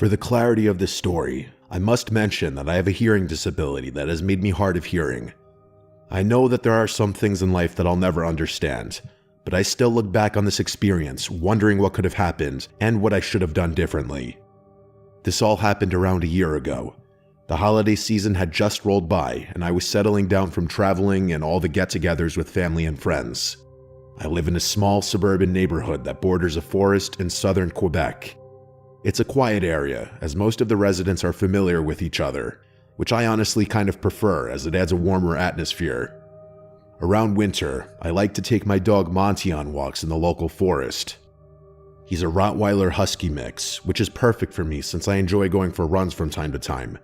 For the clarity of this story, I must mention that I have a hearing disability that has made me hard of hearing. I know that there are some things in life that I'll never understand, but I still look back on this experience wondering what could have happened and what I should have done differently. This all happened around a year ago. The holiday season had just rolled by, and I was settling down from traveling and all the get-togethers with family and friends. I live in a small suburban neighborhood that borders a forest in southern Quebec. It's a quiet area, as most of the residents are familiar with each other, which I honestly kind of prefer as it adds a warmer atmosphere. Around winter, I like to take my dog Monty on walks in the local forest. He's a Rottweiler Husky mix, which is perfect for me since I enjoy going for runs from time to time.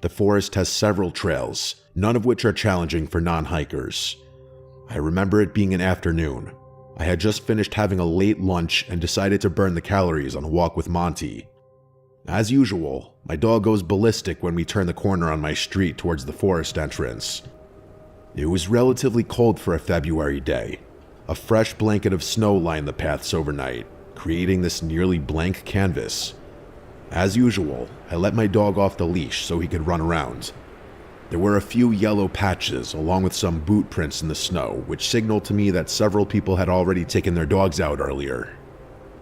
The forest has several trails, none of which are challenging for non-hikers. I remember it being an afternoon. I had just finished having a late lunch and decided to burn the calories on a walk with Monty. As usual, my dog goes ballistic when we turn the corner on my street towards the forest entrance. It was relatively cold for a February day. A fresh blanket of snow lined the paths overnight, creating this nearly blank canvas. As usual, I let my dog off the leash so he could run around. There were a few yellow patches along with some boot prints in the snow, which signaled to me that several people had already taken their dogs out earlier.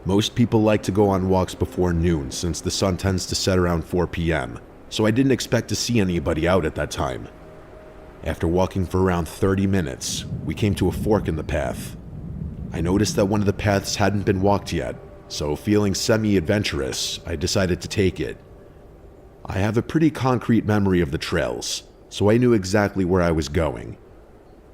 Most people like to go on walks before noon since the sun tends to set around 4 p.m., so I didn't expect to see anybody out at that time. After walking for around 30 minutes, we came to a fork in the path. I noticed that one of the paths hadn't been walked yet, so feeling semi-adventurous, I decided to take it. I have a pretty concrete memory of the trails, so I knew exactly where I was going.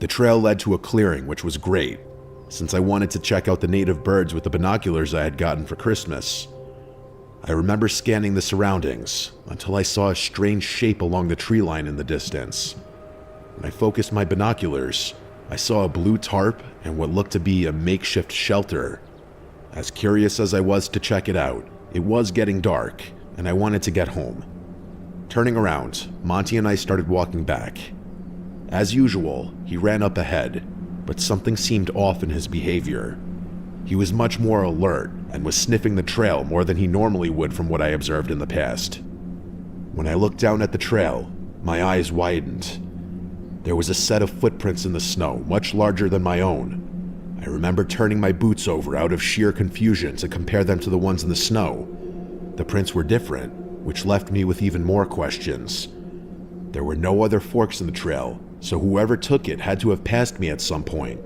The trail led to a clearing, which was great, since I wanted to check out the native birds with the binoculars I had gotten for Christmas. I remember scanning the surroundings until I saw a strange shape along the tree line in the distance. When I focused my binoculars, I saw a blue tarp and what looked to be a makeshift shelter. As curious as I was to check it out, it was getting dark, and I wanted to get home. Turning around, Monty and I started walking back. As usual, he ran up ahead, but something seemed off in his behavior. He was much more alert and was sniffing the trail more than he normally would from what I observed in the past. When I looked down at the trail, my eyes widened. There was a set of footprints in the snow, much larger than my own. I remember turning my boots over out of sheer confusion to compare them to the ones in the snow. The prints were different, which left me with even more questions. There were no other forks in the trail, so whoever took it had to have passed me at some point.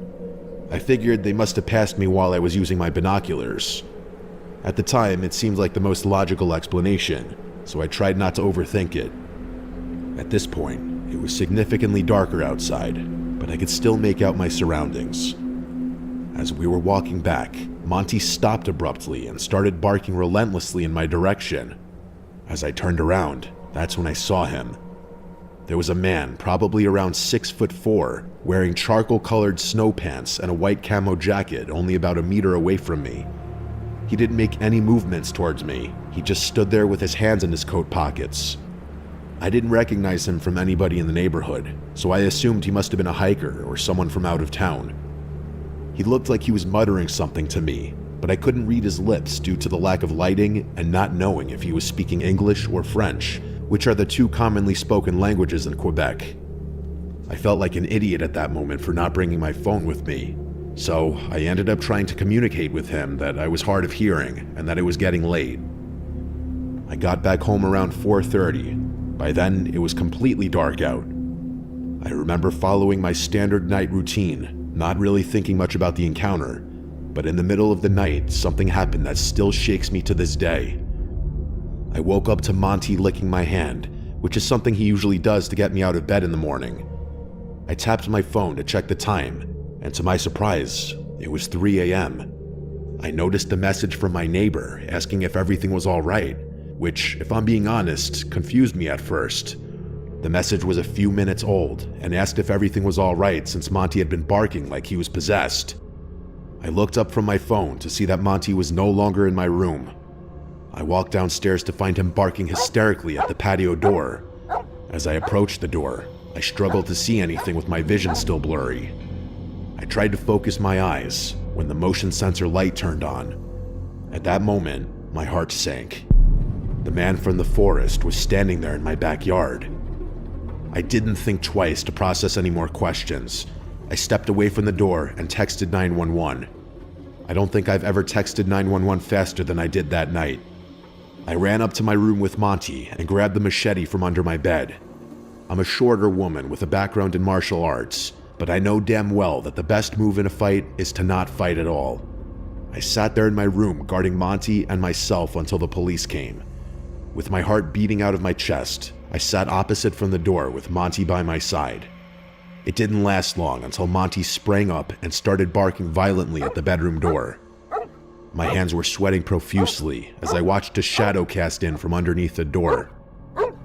I figured they must have passed me while I was using my binoculars. At the time, it seemed like the most logical explanation, so I tried not to overthink it. At this point, it was significantly darker outside, but I could still make out my surroundings. As we were walking back, Monty stopped abruptly and started barking relentlessly in my direction. As I turned around, that's when I saw him. There was a man, probably around 6'4", wearing charcoal-colored snow pants and a white camo jacket only about a meter away from me. He didn't make any movements towards me, he just stood there with his hands in his coat pockets. I didn't recognize him from anybody in the neighborhood, so I assumed he must have been a hiker or someone from out of town. He looked like he was muttering something to me, but I couldn't read his lips due to the lack of lighting and not knowing if he was speaking English or French, which are the two commonly spoken languages in Quebec. I felt like an idiot at that moment for not bringing my phone with me, so I ended up trying to communicate with him that I was hard of hearing and that it was getting late. I got back home around 4:30. By then, it was completely dark out. I remember following my standard night routine, not really thinking much about the encounter, but in the middle of the night, something happened that still shakes me to this day. I woke up to Monty licking my hand, which is something he usually does to get me out of bed in the morning. I tapped my phone to check the time, and to my surprise, it was 3 a.m. I noticed a message from my neighbor asking if everything was all right, which, if I'm being honest, confused me at first. The message was a few minutes old and asked if everything was all right since Monty had been barking like he was possessed. I looked up from my phone to see that Monty was no longer in my room. I walked downstairs to find him barking hysterically at the patio door. As I approached the door, I struggled to see anything with my vision still blurry. I tried to focus my eyes when the motion sensor light turned on. At that moment, my heart sank. The man from the forest was standing there in my backyard. I didn't think twice to process any more questions. I stepped away from the door and texted 911. I don't think I've ever texted 911 faster than I did that night. I ran up to my room with Monty and grabbed the machete from under my bed. I'm a shorter woman with a background in martial arts, but I know damn well that the best move in a fight is to not fight at all. I sat there in my room guarding Monty and myself until the police came. With my heart beating out of my chest, I sat opposite from the door with Monty by my side. It didn't last long until Monty sprang up and started barking violently at the bedroom door. My hands were sweating profusely as I watched a shadow cast in from underneath the door.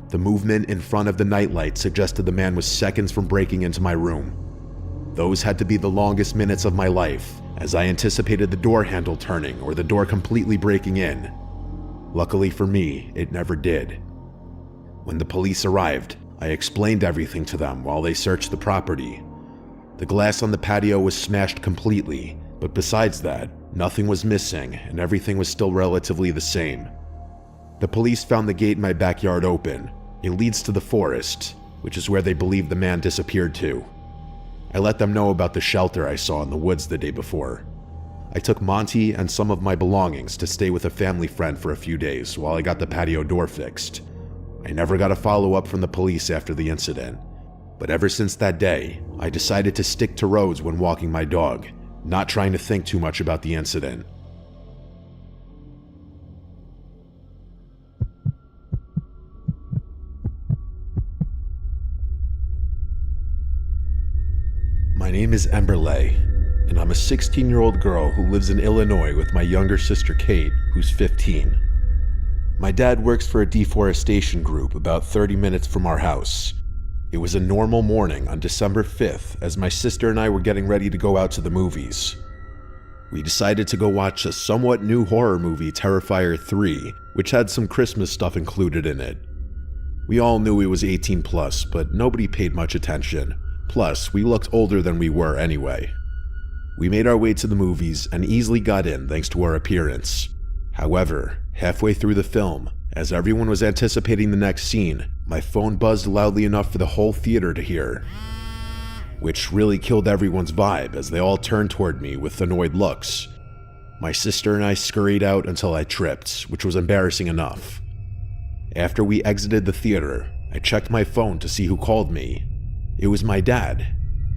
The movement in front of the nightlight suggested the man was seconds from breaking into my room. Those had to be the longest minutes of my life, as I anticipated the door handle turning or the door completely breaking in. Luckily for me, it never did. When the police arrived, I explained everything to them while they searched the property. The glass on the patio was smashed completely, but besides that, nothing was missing and everything was still relatively the same. The police found the gate in my backyard open. It leads to the forest, which is where they believe the man disappeared to. I let them know about the shelter I saw in the woods the day before. I took Monty and some of my belongings to stay with a family friend for a few days while I got the patio door fixed. I never got a follow-up from the police after the incident, but ever since that day, I decided to stick to roads when walking my dog, not trying to think too much about the incident. My name is Emberley, and I'm a 16-year-old girl who lives in Illinois with my younger sister Kate, who's 15. My dad works for a deforestation group about 30 minutes from our house. It was a normal morning on December 5th as my sister and I were getting ready to go out to the movies. We decided to go watch a somewhat new horror movie, Terrifier 3, which had some Christmas stuff included in it. We all knew it was 18 plus, but nobody paid much attention. Plus, we looked older than we were anyway. We made our way to the movies and easily got in thanks to our appearance. However, halfway through the film, as everyone was anticipating the next scene, my phone buzzed loudly enough for the whole theater to hear, which really killed everyone's vibe as they all turned toward me with annoyed looks. My sister and I scurried out until I tripped, which was embarrassing enough. After we exited the theater, I checked my phone to see who called me. It was my dad,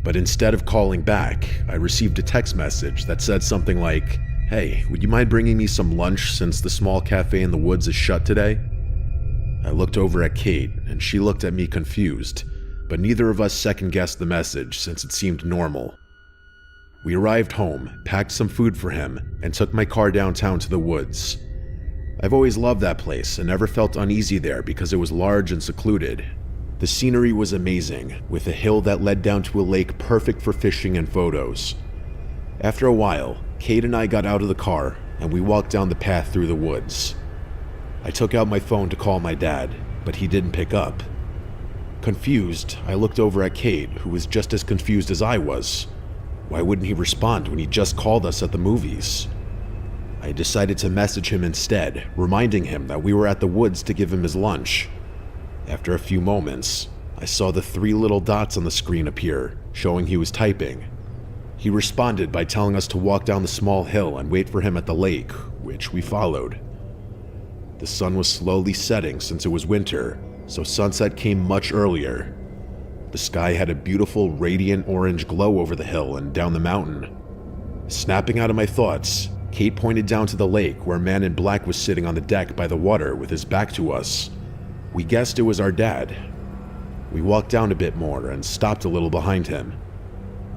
but instead of calling back, I received a text message that said something like, "Hey, would you mind bringing me some lunch since the small cafe in the woods is shut today?" I looked over at Kate, and she looked at me confused, but neither of us second-guessed the message since it seemed normal. We arrived home, packed some food for him, and took my car downtown to the woods. I've always loved that place and never felt uneasy there because it was large and secluded. The scenery was amazing, with a hill that led down to a lake perfect for fishing and photos. After a while, Kate and I got out of the car, and we walked down the path through the woods. I took out my phone to call my dad, but he didn't pick up. Confused, I looked over at Kate, who was just as confused as I was. Why wouldn't he respond when he just called us at the movies? I decided to message him instead, reminding him that we were at the woods to give him his lunch. After a few moments, I saw the 3 little dots on the screen appear, showing he was typing. He responded by telling us to walk down the small hill and wait for him at the lake, which we followed. The sun was slowly setting since it was winter, so sunset came much earlier. The sky had a beautiful radiant orange glow over the hill and down the mountain. Snapping out of my thoughts, Kate pointed down to the lake where a man in black was sitting on the deck by the water with his back to us. We guessed it was our dad. We walked down a bit more and stopped a little behind him.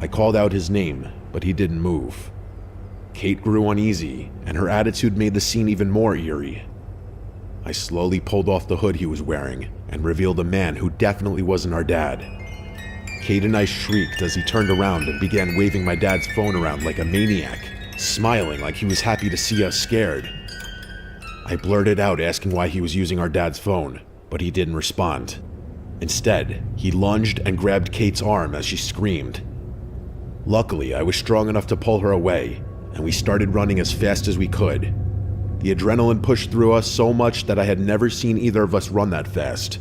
I called out his name, but he didn't move. Kate grew uneasy, and her attitude made the scene even more eerie. I slowly pulled off the hood he was wearing and revealed a man who definitely wasn't our dad. Kate and I shrieked as he turned around and began waving my dad's phone around like a maniac, smiling like he was happy to see us scared. I blurted out asking why he was using our dad's phone, but he didn't respond. Instead, he lunged and grabbed Kate's arm as she screamed. Luckily, I was strong enough to pull her away, and we started running as fast as we could. The adrenaline pushed through us so much that I had never seen either of us run that fast.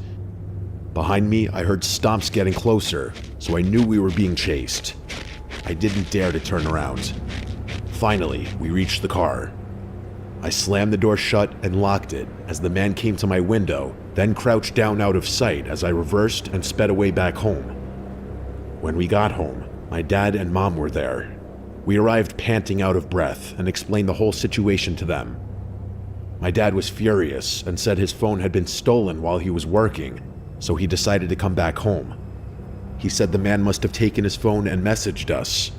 Behind me, I heard stomps getting closer, so I knew we were being chased. I didn't dare to turn around. Finally, we reached the car. I slammed the door shut and locked it as the man came to my window, then crouched down out of sight as I reversed and sped away back home. When we got home, my dad and mom were there. We arrived panting out of breath and explained the whole situation to them. My dad was furious and said his phone had been stolen while he was working, so he decided to come back home. He said the man must have taken his phone and messaged us.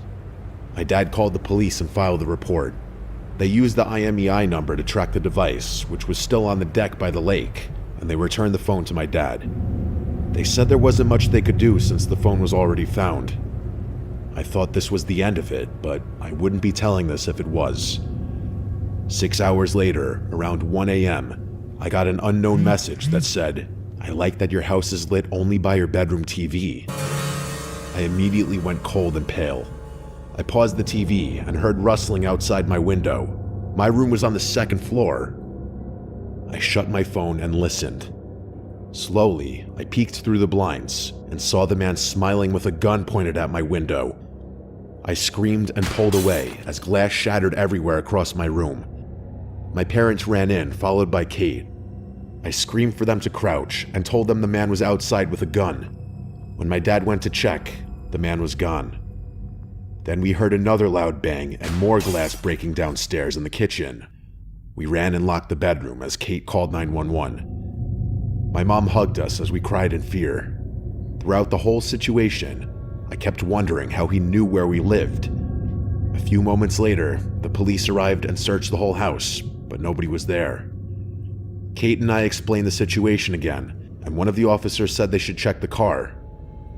My dad called the police and filed the report. They used the IMEI number to track the device, which was still on the deck by the lake, and they returned the phone to my dad. They said there wasn't much they could do since the phone was already found. I thought this was the end of it, but I wouldn't be telling this if it was. 6 hours later, around 1 a.m., I got an unknown message that said, "I like that your house is lit only by your bedroom TV." I immediately went cold and pale. I paused the TV and heard rustling outside my window. My room was on the second floor. I shut my phone and listened. Slowly, I peeked through the blinds and saw the man smiling with a gun pointed at my window. I screamed and pulled away as glass shattered everywhere across my room. My parents ran in, followed by Kate. I screamed for them to crouch and told them the man was outside with a gun. When my dad went to check, the man was gone. Then we heard another loud bang and more glass breaking downstairs in the kitchen. We ran and locked the bedroom as Kate called 911. My mom hugged us as we cried in fear. Throughout the whole situation, I kept wondering how he knew where we lived. A few moments later, the police arrived and searched the whole house, but nobody was there. Kate and I explained the situation again, and one of the officers said they should check the car.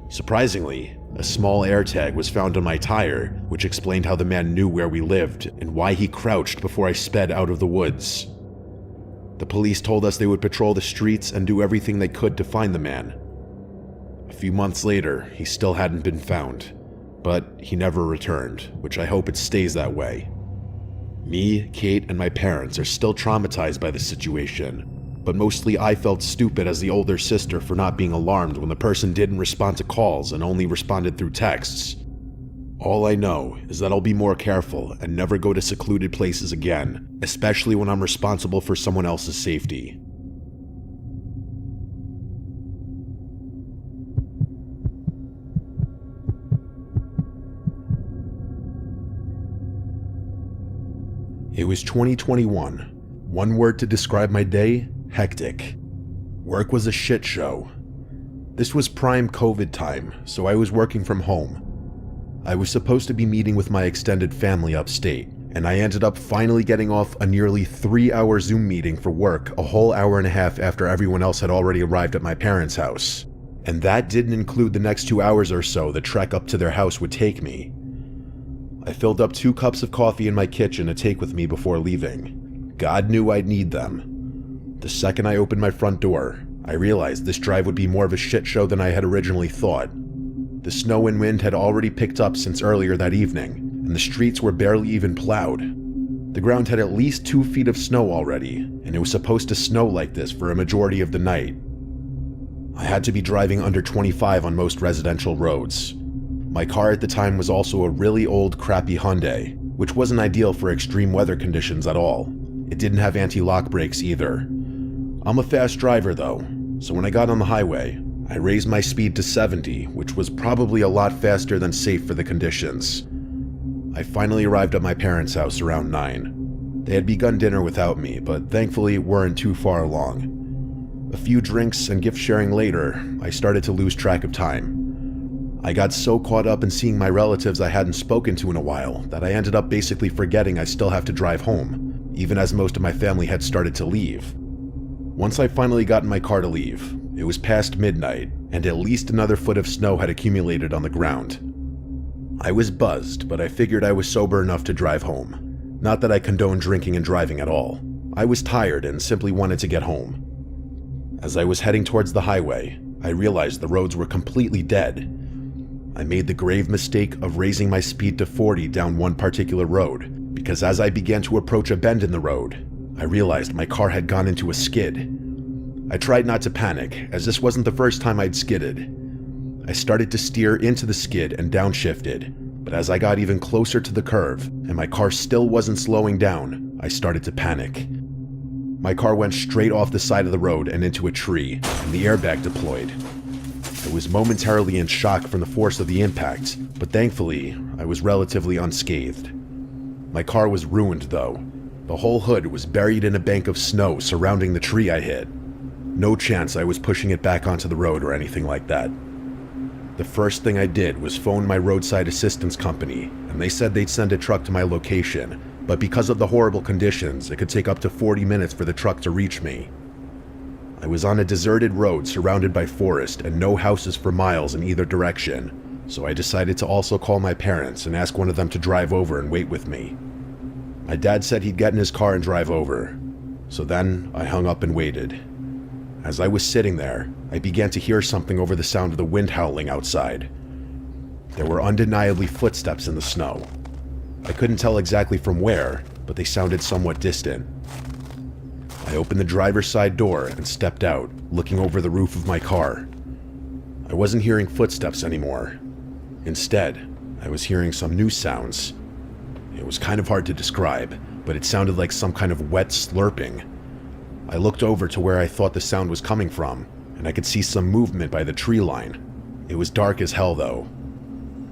Surprisingly, a small AirTag was found on my tire, which explained how the man knew where we lived and why he crouched before I sped out of the woods. The police told us they would patrol the streets and do everything they could to find the man. A few months later, he still hadn't been found, but he never returned, which I hope it stays that way. Me, Kate, and my parents are still traumatized by the situation, but mostly I felt stupid as the older sister for not being alarmed when the person didn't respond to calls and only responded through texts. All I know is that I'll be more careful and never go to secluded places again, especially when I'm responsible for someone else's safety. It was 2021. One word to describe my day: hectic. Work was a shit show. This was prime COVID time, so I was working from home. I was supposed to be meeting with my extended family upstate, and I ended up finally getting off a nearly 3-hour Zoom meeting for work a whole hour and a half after everyone else had already arrived at my parents' house. And that didn't include the next 2 hours or so the trek up to their house would take me. I filled up 2 cups of coffee in my kitchen to take with me before leaving. God knew I'd need them. The second I opened my front door, I realized this drive would be more of a shit show than I had originally thought. The snow and wind had already picked up since earlier that evening, and the streets were barely even plowed. The ground had at least 2 feet of snow already, and it was supposed to snow like this for a majority of the night. I had to be driving under 25 on most residential roads. My car at the time was also a really old, crappy Hyundai, which wasn't ideal for extreme weather conditions at all. It didn't have anti-lock brakes either. I'm a fast driver though, so when I got on the highway, I raised my speed to 70, which was probably a lot faster than safe for the conditions. I finally arrived at my parents' house around 9. They had begun dinner without me, but thankfully weren't too far along. A few drinks and gift sharing later, I started to lose track of time. I got so caught up in seeing my relatives I hadn't spoken to in a while that I ended up basically forgetting I still have to drive home, even as most of my family had started to leave. Once I finally got in my car to leave, it was past midnight, and at least another foot of snow had accumulated on the ground. I was buzzed, but I figured I was sober enough to drive home. Not that I condone drinking and driving at all. I was tired and simply wanted to get home. As I was heading towards the highway, I realized the roads were completely dead. I made the grave mistake of raising my speed to 40 down one particular road, because as I began to approach a bend in the road, I realized my car had gone into a skid. I tried not to panic, as this wasn't the first time I'd skidded. I started to steer into the skid and downshifted, but as I got even closer to the curve, and my car still wasn't slowing down, I started to panic. My car went straight off the side of the road and into a tree, and the airbag deployed. I was momentarily in shock from the force of the impact, but thankfully, I was relatively unscathed. My car was ruined though. The whole hood was buried in a bank of snow surrounding the tree I hit. No chance I was pushing it back onto the road or anything like that. The first thing I did was phone my roadside assistance company, and they said they'd send a truck to my location, but because of the horrible conditions, it could take up to 40 minutes for the truck to reach me. I was on a deserted road surrounded by forest and no houses for miles in either direction, so I decided to also call my parents and ask one of them to drive over and wait with me. My dad said he'd get in his car and drive over, so then I hung up and waited. As I was sitting there, I began to hear something over the sound of the wind howling outside. There were undeniably footsteps in the snow. I couldn't tell exactly from where, but they sounded somewhat distant. I opened the driver's side door and stepped out, looking over the roof of my car. I wasn't hearing footsteps anymore. Instead, I was hearing some new sounds. It was kind of hard to describe, but it sounded like some kind of wet slurping. I looked over to where I thought the sound was coming from, and I could see some movement by the tree line. It was dark as hell though,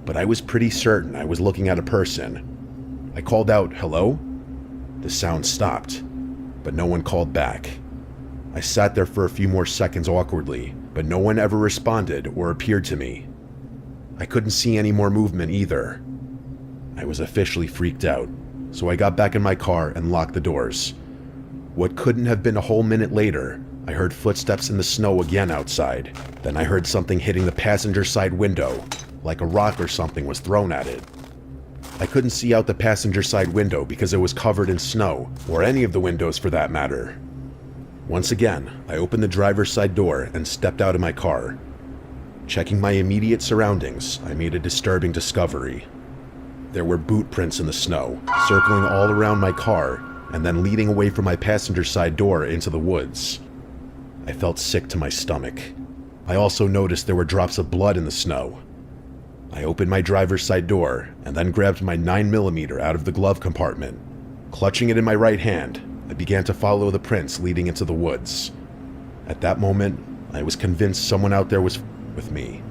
but I was pretty certain I was looking at a person. I called out, "Hello?" The sound stopped, but no one called back. I sat there for a few more seconds awkwardly, but no one ever responded or appeared to me. I couldn't see any more movement either. I was officially freaked out, so I got back in my car and locked the doors. What couldn't have been a whole minute later, I heard footsteps in the snow again outside. Then I heard something hitting the passenger side window, like a rock or something was thrown at it. I couldn't see out the passenger side window because it was covered in snow, or any of the windows for that matter. Once again, I opened the driver's side door and stepped out of my car. Checking my immediate surroundings, I made a disturbing discovery. There were boot prints in the snow, circling all around my car, and then leading away from my passenger side door into the woods. I felt sick to my stomach. I also noticed there were drops of blood in the snow. I opened my driver's side door and then grabbed my 9mm out of the glove compartment. Clutching it in my right hand, I began to follow the prints leading into the woods. At that moment, I was convinced someone out there was with me.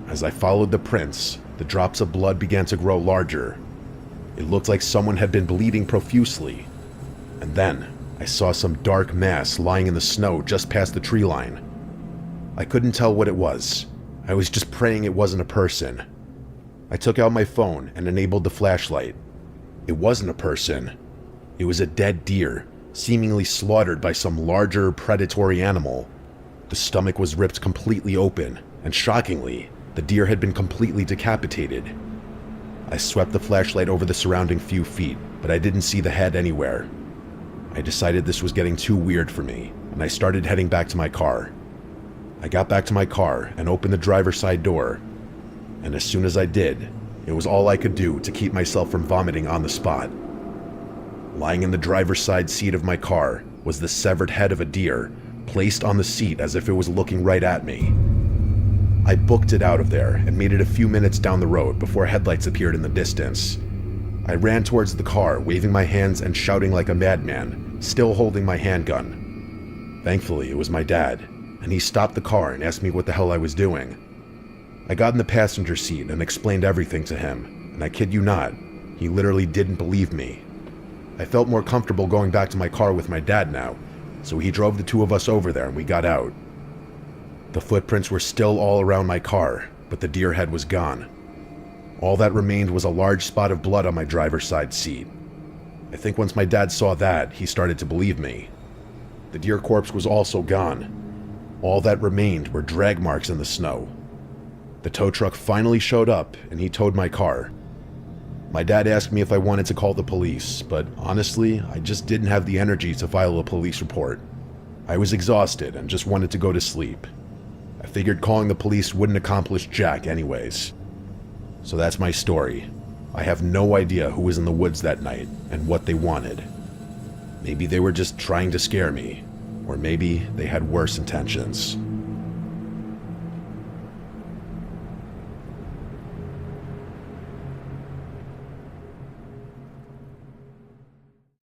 As I followed the prints, the drops of blood began to grow larger. It looked like someone had been bleeding profusely. And then, I saw some dark mass lying in the snow just past the tree line. I couldn't tell what it was. I was just praying it wasn't a person. I took out my phone and enabled the flashlight. It wasn't a person. It was a dead deer, seemingly slaughtered by some larger, predatory animal. The stomach was ripped completely open, and shockingly, the deer had been completely decapitated. I swept the flashlight over the surrounding few feet, but I didn't see the head anywhere. I decided this was getting too weird for me, and I started heading back to my car. I got back to my car and opened the driver's side door, and as soon as I did, it was all I could do to keep myself from vomiting on the spot. Lying in the driver's side seat of my car was the severed head of a deer, placed on the seat as if it was looking right at me. I booked it out of there and made it a few minutes down the road before headlights appeared in the distance. I ran towards the car, waving my hands and shouting like a madman, still holding my handgun. Thankfully, it was my dad, and he stopped the car and asked me what the hell I was doing. I got in the passenger seat and explained everything to him, and I kid you not, he literally didn't believe me. I felt more comfortable going back to my car with my dad now, so he drove the two of us over there and we got out. The footprints were still all around my car, but the deer head was gone. All that remained was a large spot of blood on my driver's side seat. I think once my dad saw that, he started to believe me. The deer corpse was also gone. All that remained were drag marks in the snow. The tow truck finally showed up, and he towed my car. My dad asked me if I wanted to call the police, but honestly, I just didn't have the energy to file a police report. I was exhausted and just wanted to go to sleep. I figured calling the police wouldn't accomplish jack anyways. So that's my story. I have no idea who was in the woods that night and what they wanted. Maybe they were just trying to scare me, or maybe they had worse intentions.